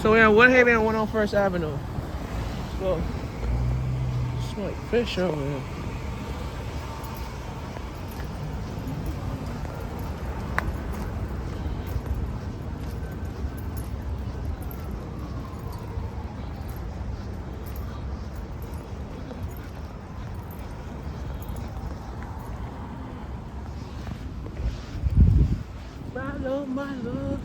So we're in Woodhaven, 101st Avenue. So, smell like fish over here. My love.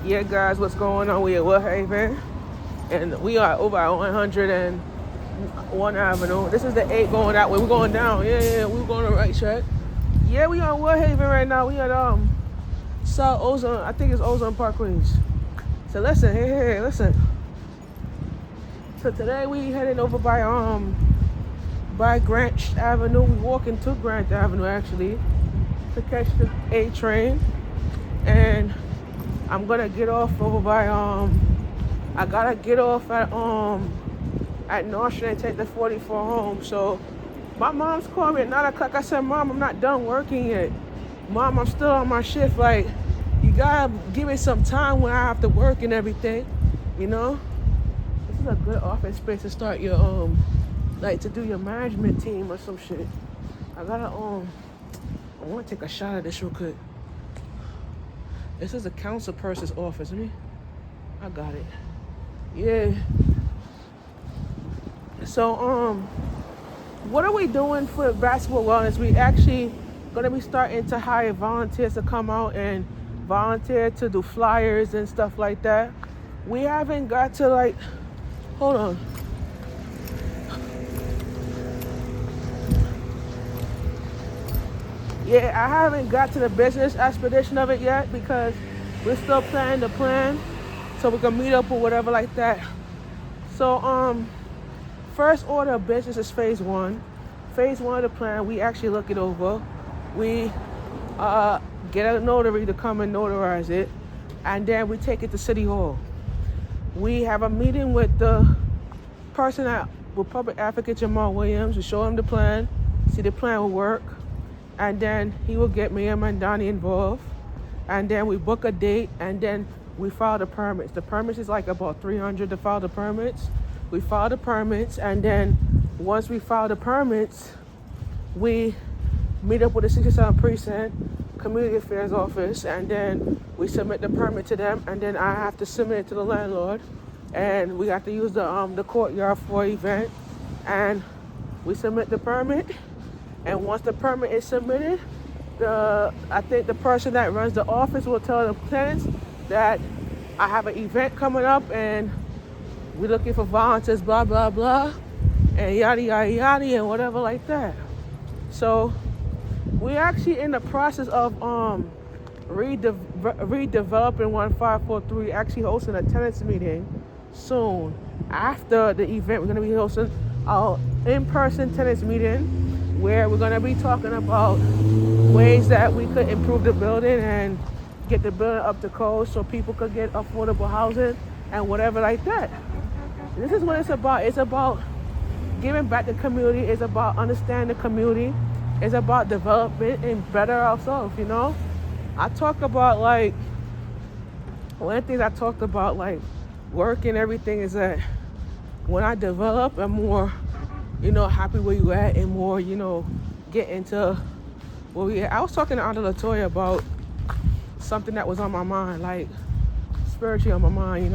Yeah, guys, what's going on? We at Woodhaven, and we are over at 101 Avenue. This is the 8 going that way. We're going down. Yeah, we're going the right track. Yeah, we on Woodhaven right now. We at South Ozone. I think it's Ozone Parkways. So listen, hey, listen. So today we heading over by Grant Avenue. We walking to Grant Avenue actually to catch the A train, and I'm gonna get off over by I gotta get off at North Street and take the 44 home. So my mom's called me at 9 o'clock. I said, Mom, I'm not done working yet. Mom, I'm still on my shift. Like, you gotta give me some time when I have to work and everything, you know? This is a good office space to start your like to do your management team or some shit. I wanna take a shot at this real quick. This is a council person's office. I got it. Yeah. So what are we doing for basketball wellness? We actually gonna be starting to hire volunteers to come out and volunteer to do flyers and stuff like that. We haven't got to hold on. Yeah, I haven't got to the business expedition of it yet because we're still planning the plan so we can meet up or whatever like that. So first order of business is phase 1. Phase 1 of the plan, we actually look it over. We get a notary to come and notarize it, and then we take it to City Hall. We have a meeting with the person with Public Advocate Jamal Williams. We show him the plan, see the plan will work, and then he will get me and Mandani involved, and then we book a date, and then we file the permits. The permits is like about $300 to file the permits. We file the permits, and then once we file the permits, we meet up with the 67 precinct community affairs office, and then we submit the permit to them, and then I have to submit it to the landlord, and we have to use the courtyard for an event, and we submit the permit. And once the permit is submitted, I think the person that runs the office will tell the tenants that I have an event coming up and we're looking for volunteers, blah, blah, blah, and yada, yada, yada, and whatever like that. So we're actually in the process of redeveloping 1543, actually hosting a tenants meeting soon. After the event, we're going to be hosting our in-person tenants meeting, where we're going to be talking about ways that we could improve the building and get the building up to code so people could get affordable housing and whatever like that. This is what it's about. It's about giving back to the community. It's about understanding the community. It's about development and better ourselves, you know? I talk about one of the things I talked about work and everything is that when I develop, I'm more happy where you at and more, get into where we at. I was talking to Aunt Latoya about something that was on my mind, spiritually on my mind,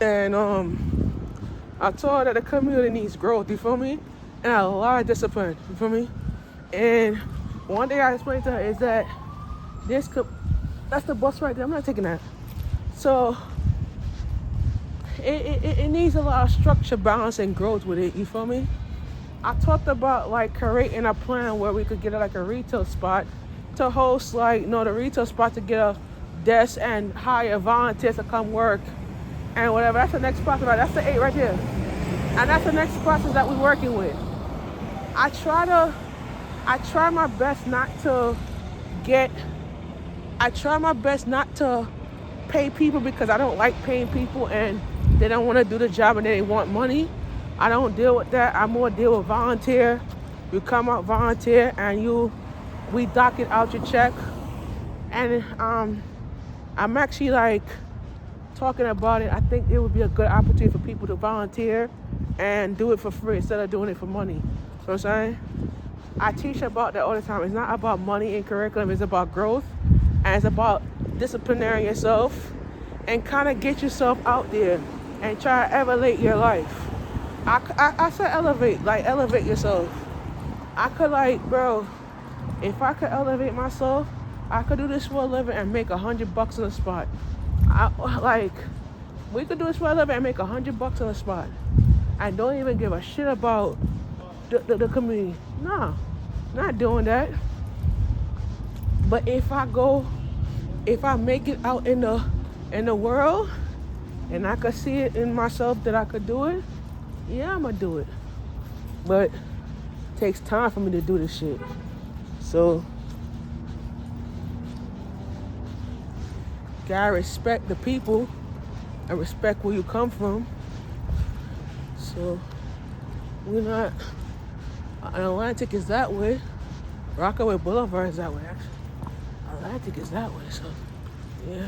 And I told her that the community needs growth, you feel me? And a lot of discipline, you feel me? And one day I explained to her is that that's the bus right there. I'm not taking that. So it needs a lot of structure, balance, and growth with it, you feel me? I talked about creating a plan where we could get a retail spot to host the retail spot to get a desk and hire volunteers to come work and whatever. That's the next process, right? That's the 8 right here. And that's the next process that we're working with. I try my best not to pay people because I don't like paying people, and They don't want to do the job and they want money. I don't deal with that. I more deal with volunteer. You come out volunteer and we dock it out your check. And I'm actually like talking about it. I think it would be a good opportunity for people to volunteer and do it for free instead of doing it for money. You know what I'm saying? I teach about that all the time. It's not about money and curriculum. It's about growth. And it's about disciplining yourself and kind of get yourself out there and try to elevate your life. I said elevate, like elevate yourself. I could like, bro, if I could elevate myself, I could do this for a living and make $100 on the spot. We could do this for a living and make $100 on the spot. I don't even give a shit about the community. No, not doing that. But if I make it out in the world and I could see it in myself that I could do it, yeah, I'm gonna do it. But it takes time for me to do this shit. So gotta respect the people and respect where you come from. So we're not, Atlantic is that way. Rockaway Boulevard is that way, actually. Atlantic is that way, so yeah.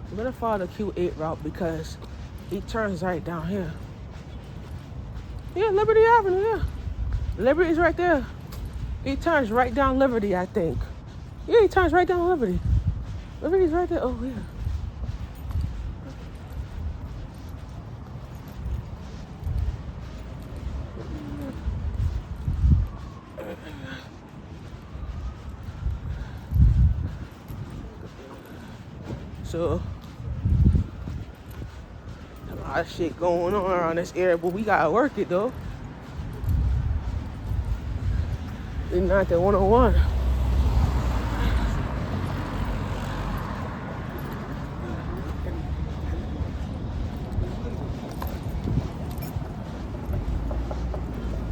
I'm gonna follow the Q8 route because he turns right down here. Yeah, Liberty Avenue, yeah. Liberty's right there. He turns right down Liberty, I think. Yeah, he turns right down Liberty. Liberty's right there. Oh, yeah. So, a lot of shit going on around this area, but we gotta work it though. It's not the 101.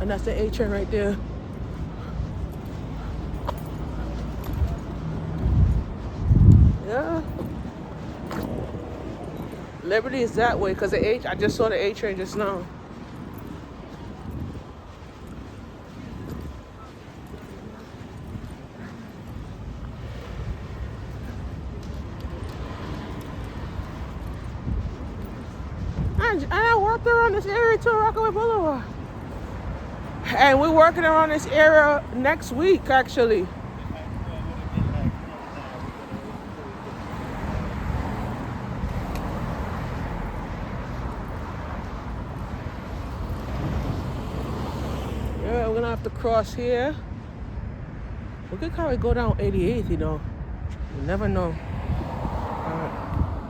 And that's the A train right there. Yeah. Liberty is that way because I just saw the A train just now. And I walked around this area too, Rockaway Boulevard. And we're working around this area next week, actually. Yeah, we're gonna have to cross here. We could probably go down 88th, you know. You never know. All right.